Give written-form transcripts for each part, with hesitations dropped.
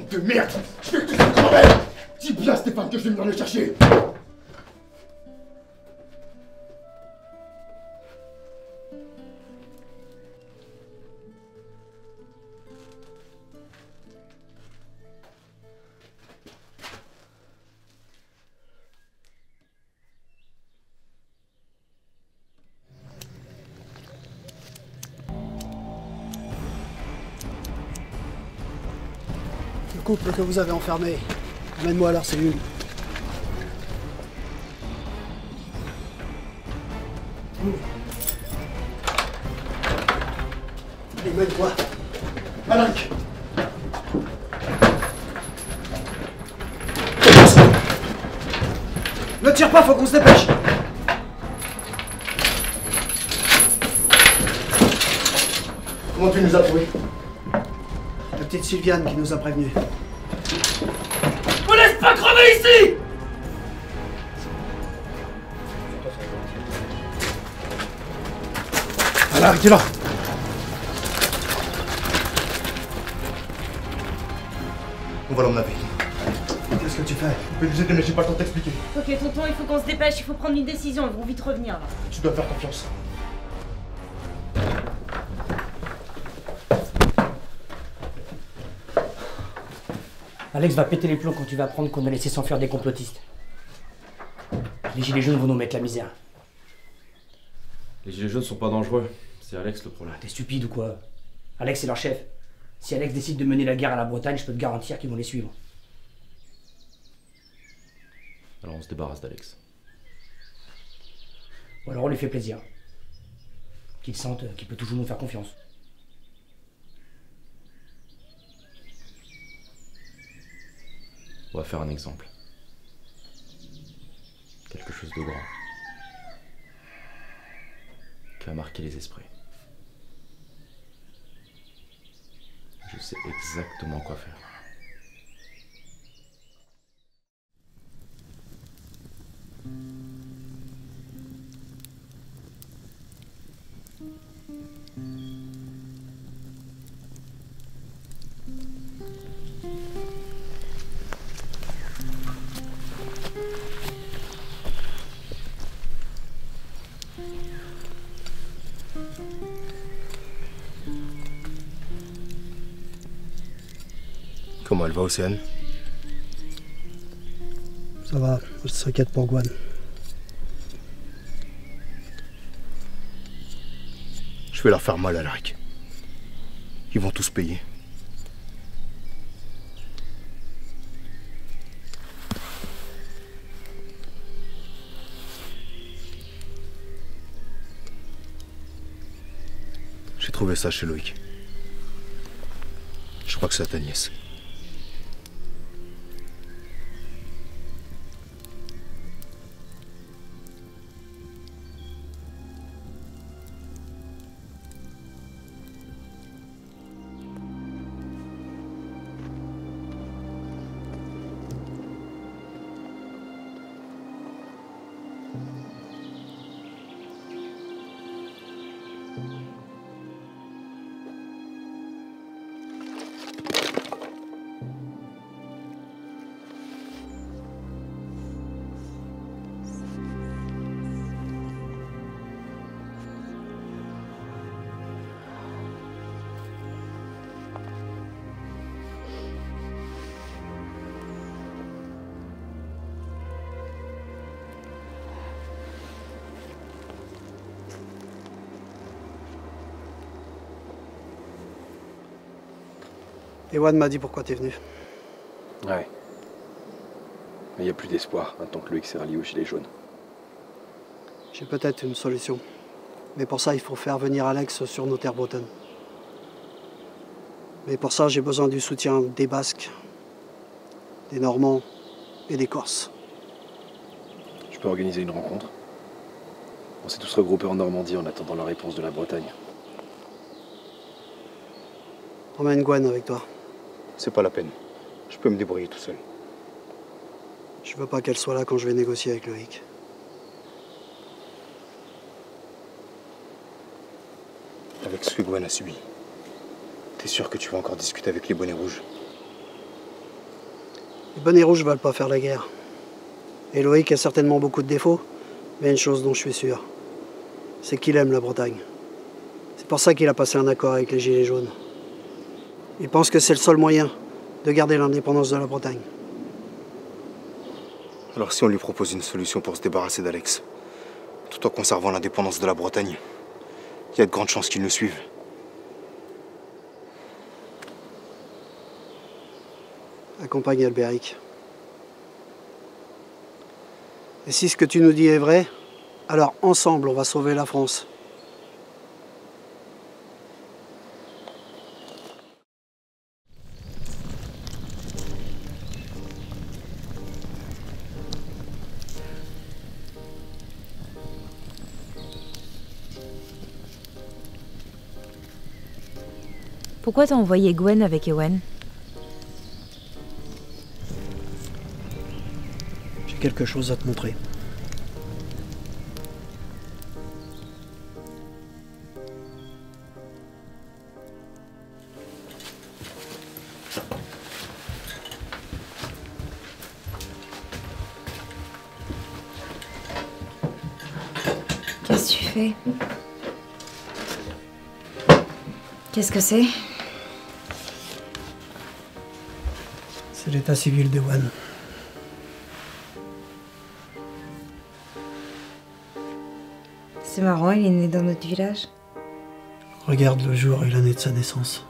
Bande de merde! Je vais que tu te crever! Dis bien à Stéphane que je vais venir le chercher! Le couple que vous avez enfermé, amène-moi à leur cellule. Allez, mène-toi. Alec! Ne tire pas, faut qu'on se dépêche. Comment tu nous as trouvés? La petite Sylviane qui nous a prévenus. On laisse pas crever ici! Allez, arrêtez-la! On va l'emmener avec nous. Qu'est-ce que tu fais? Je vais nous aider, mais j'ai pas le temps de t'expliquer. Ok, tonton, il faut qu'on se dépêche, il faut prendre une décision, ils vont vite revenir là. Tu dois faire confiance. Alex va péter les plombs quand tu vas apprendre qu'on a laissé s'enfuir des complotistes. Les gilets jaunes vont nous mettre la misère. Les gilets jaunes sont pas dangereux, c'est Alex le problème. T'es stupide ou quoi? Alex est leur chef. Si Alex décide de mener la guerre à la Bretagne, je peux te garantir qu'ils vont les suivre. Alors on se débarrasse d'Alex. Ou alors on lui fait plaisir. Qu'il sente qu'il peut toujours nous faire confiance. On va faire un exemple. Quelque chose de grand. Qui a marqué les esprits. Je sais exactement quoi faire. Comment elle va, Océane? Ça va, je s'inquiète pour Gwen. Je vais leur faire mal, Alaric. Ils vont tous payer. J'ai trouvé ça chez Loïc. Je crois que c'est ta nièce. Ewan m'a dit pourquoi t'es venu. Ouais. Mais il n'y a plus d'espoir maintenant que Loïc s'est rallié aux Gilets jaunes. J'ai peut-être une solution. Mais pour ça, il faut faire venir Alex sur nos terres bretonnes. Mais pour ça, j'ai besoin du soutien des Basques, des Normands et des Corses. Je peux organiser une rencontre. On s'est tous regroupés en Normandie en attendant la réponse de la Bretagne. Emmène Gwen avec toi. C'est pas la peine. Je peux me débrouiller tout seul. Je veux pas qu'elle soit là quand je vais négocier avec Loïc. Avec ce que Gwen a subi, t'es sûr que tu vas encore discuter avec les bonnets rouges? Les bonnets rouges veulent pas faire la guerre. Et Loïc a certainement beaucoup de défauts, mais une chose dont je suis sûr, c'est qu'il aime la Bretagne. C'est pour ça qu'il a passé un accord avec les Gilets jaunes. Il pense que c'est le seul moyen de garder l'indépendance de la Bretagne. Alors si on lui propose une solution pour se débarrasser d'Alex, tout en conservant l'indépendance de la Bretagne, il y a de grandes chances qu'il nous suive. Accompagne Albéric. Et si ce que tu nous dis est vrai, alors ensemble on va sauver la France. Pourquoi t'as envoyé Gwen avec Ewen? J'ai quelque chose à te montrer. Qu'est-ce que tu fais? Qu'est-ce que c'est? C'est l'état civil d'Ewen. C'est marrant, il est né dans notre village. Regarde le jour et l'année de sa naissance.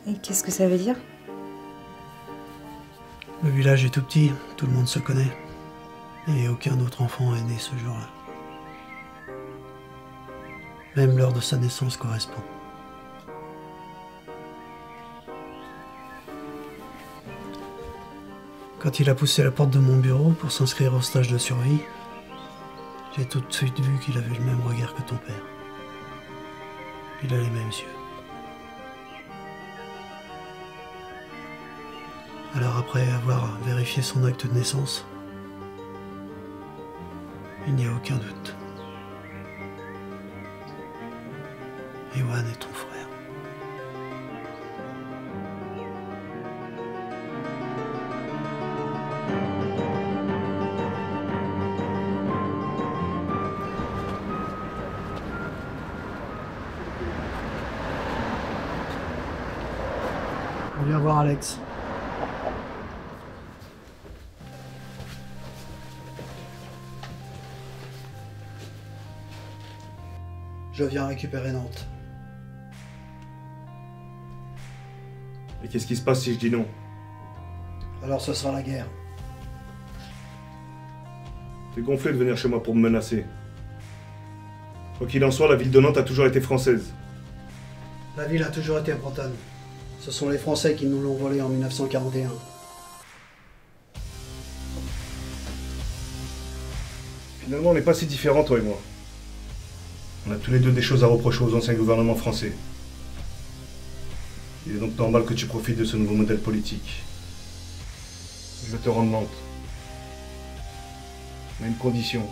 Et qu'est-ce que ça veut dire? Le village est tout petit, tout le monde se connaît. Et aucun autre enfant est né ce jour-là. Même l'heure de sa naissance correspond. Quand il a poussé la porte de mon bureau pour s'inscrire au stage de survie, j'ai tout de suite vu qu'il avait le même regard que ton père. Il a les mêmes yeux. Alors après avoir vérifié son acte de naissance, il n'y a aucun doute. Ewan est ton frère. On vient voir Alex. Je viens récupérer Nantes. Et qu'est-ce qui se passe si je dis non? Alors ce sera la guerre. T'es gonflé de venir chez moi pour me menacer. Quoi qu'il en soit, la ville de Nantes a toujours été française. La ville a toujours été bretonne. Ce sont les Français qui nous l'ont volée en 1941. Finalement, on n'est pas si différents, toi et moi. On a tous les deux des choses à reprocher aux anciens gouvernements français. Il est donc normal que tu profites de ce nouveau modèle politique. Je vais te rendre Nantes. Mais une condition.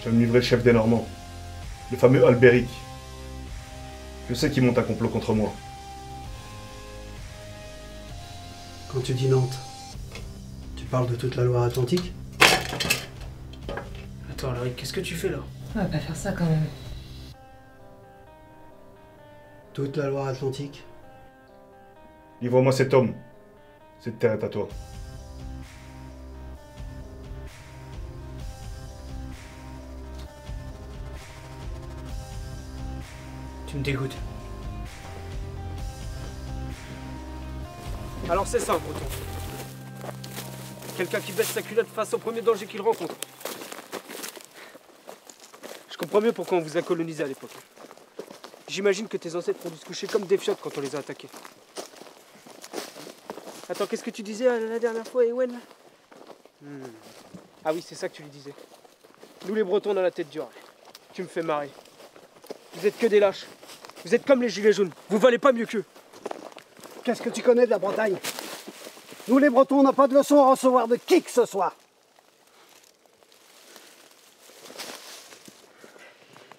Tu vas me livrer le chef des Normands. Le fameux Albéric. Je sais qu'il monte un complot contre moi. Quand tu dis Nantes, tu parles de toute la Loire-Atlantique? Attends, Loïc, qu'est-ce que tu fais là? On va pas faire ça quand même. Toute la Loire-Atlantique? Livre-moi cet homme. Cette terre est à toi. Tu me dégoûtes. Alors c'est ça, Breton. Quelqu'un qui baisse sa culotte face au premier danger qu'il rencontre. Je comprends mieux pourquoi on vous a colonisé à l'époque. J'imagine que tes ancêtres ont dû se coucher comme des fiottes quand on les a attaqués. Attends, qu'est-ce que tu disais la dernière fois, Ewen? Ah oui, c'est ça que tu lui disais. Nous les Bretons, on a la tête dure. Tu me fais marrer. Vous êtes que des lâches. Vous êtes comme les gilets jaunes. Vous valez pas mieux qu'eux. Qu'est-ce que tu connais de la Bretagne? Nous les Bretons, on n'a pas de leçon à recevoir de qui que ce soit.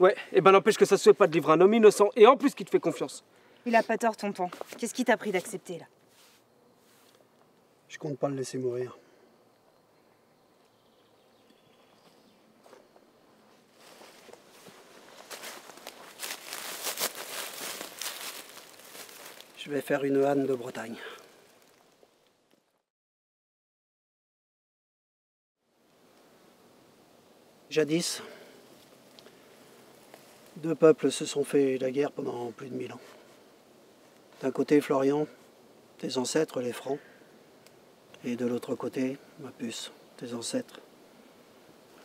Ouais, et ben n'empêche que ça se fait pas de livrer un homme innocent et en plus qui te fait confiance. Il a pas tort, tonton. Qu'est-ce qui t'a pris d'accepter, là? Je compte pas le laisser mourir. Je vais faire une Anne de Bretagne. Jadis, deux peuples se sont fait la guerre pendant plus de 1000 ans. D'un côté, Florian, tes ancêtres, les Francs. Et de l'autre côté, ma puce, tes ancêtres,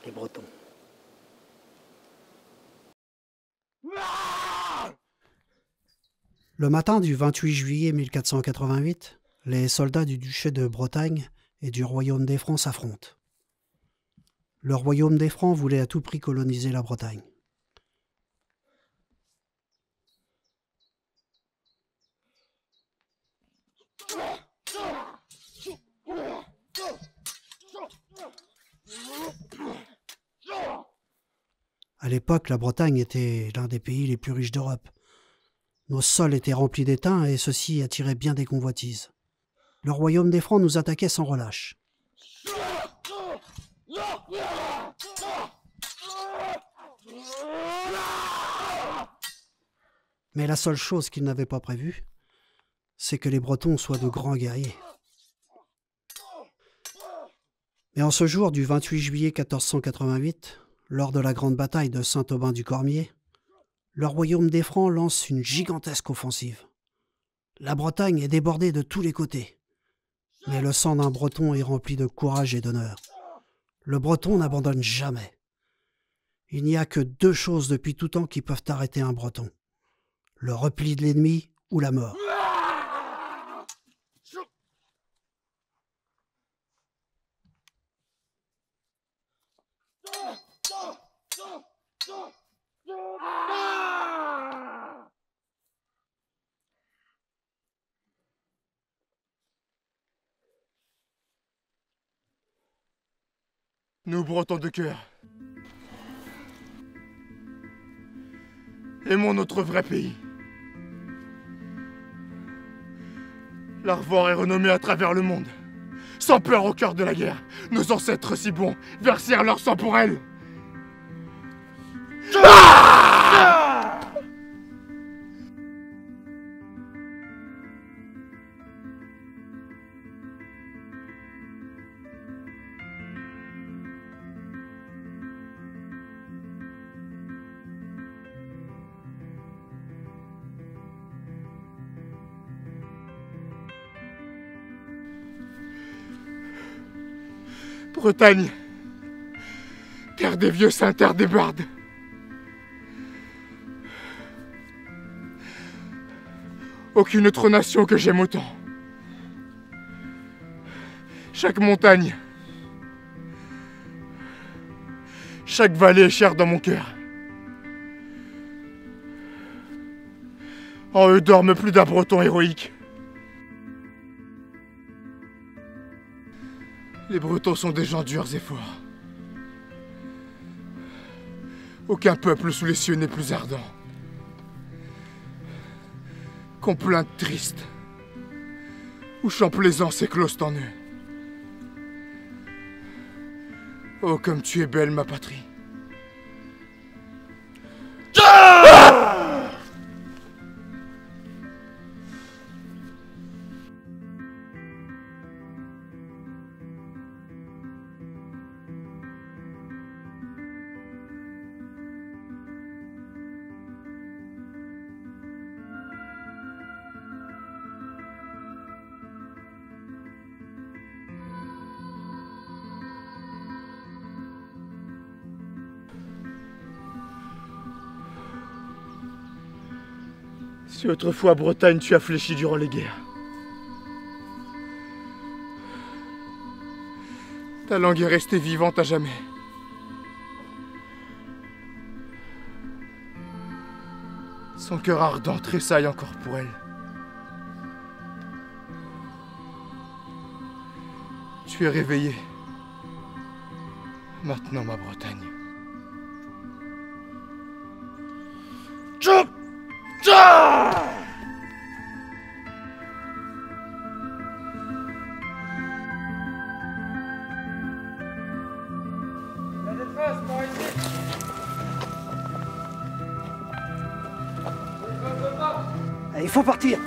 les Bretons. Le matin du 28 juillet 1488, les soldats du duché de Bretagne et du royaume des Francs s'affrontent. Le royaume des Francs voulait à tout prix coloniser la Bretagne. À l'époque, la Bretagne était l'un des pays les plus riches d'Europe. Nos sols étaient remplis d'étain et ceci attirait bien des convoitises. Le royaume des Francs nous attaquait sans relâche. Mais la seule chose qu'ils n'avaient pas prévue, c'est que les Bretons soient de grands guerriers. Mais en ce jour du 28 juillet 1488, lors de la grande bataille de Saint-Aubin-du-Cormier, le royaume des Francs lance une gigantesque offensive. La Bretagne est débordée de tous les côtés. Mais le sang d'un Breton est rempli de courage et d'honneur. Le Breton n'abandonne jamais. Il n'y a que deux choses depuis tout temps qui peuvent arrêter un Breton. Le repli de l'ennemi ou la mort. Nous, Bretons de cœur, aimons notre vrai pays. L'Arvor est renommé à travers le monde. Sans peur au cœur de la guerre, nos ancêtres si bons versèrent leur sang pour elle. Bretagne, terre des vieux saints, terre des bardes. Aucune autre nation que j'aime autant. Chaque montagne, chaque vallée est chère dans mon cœur. En eux dorment plus d'un Breton héroïque. Les Bretons sont des gens durs et forts. Aucun peuple sous les cieux n'est plus ardent. Complainte triste, ou chant plaisant s'éclosent en eux. Oh, comme tu es belle, ma patrie. Si autrefois, Bretagne, tu as fléchi durant les guerres. Ta langue est restée vivante à jamais. Son cœur ardent tressaille encore pour elle. Tu es réveillée. Maintenant, ma Bretagne. Il faut partir.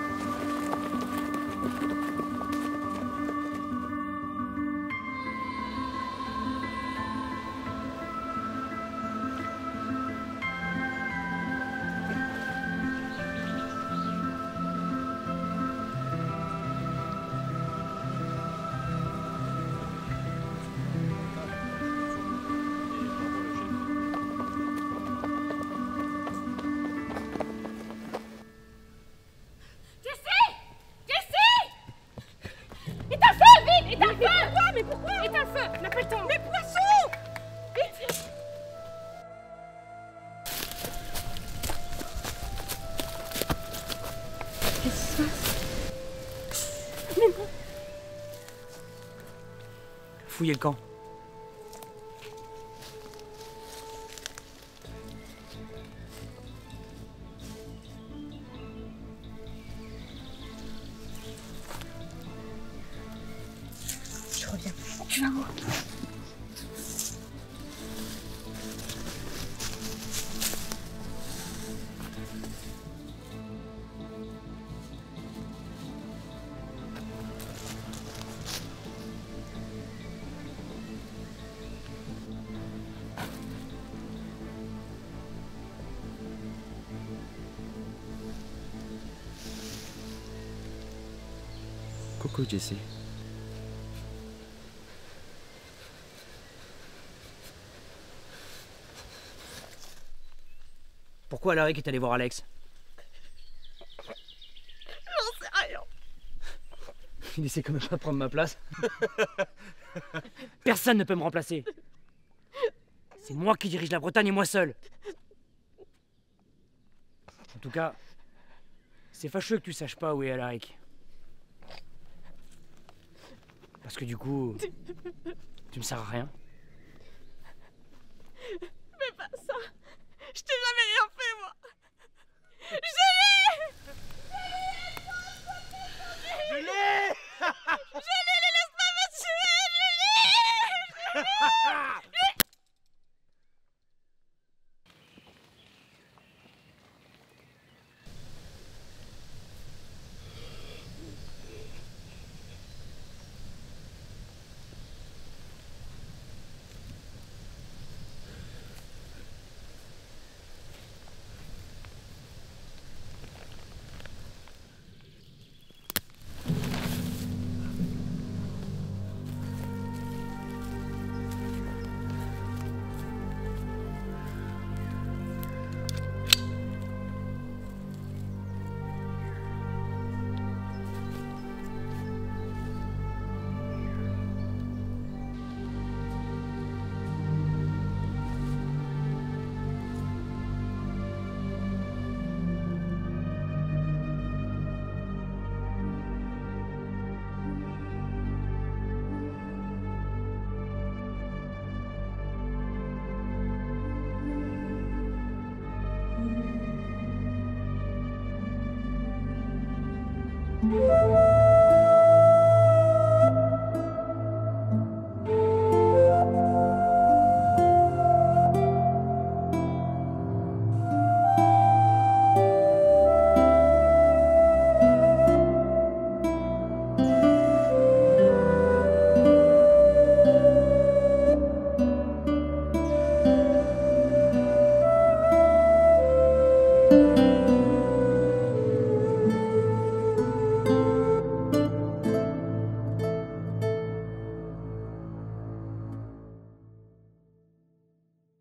Fouillez le camp. Je reviens. Tu vas voir. Coucou Jessie. Pourquoi Alaric est allé voir Alex? J'en sais rien. Il essaie quand même pas de prendre ma place. Personne ne peut me remplacer. C'est moi qui dirige la Bretagne et moi seul. En tout cas, c'est fâcheux que tu saches pas où est Alaric. Parce que du coup, tu me sers à rien. Fais pas ça. Je t'ai jamais rien fait, moi. Je l'ai. Je l'ai. Laisse-moi me tuer. Je l'ai. Thank you.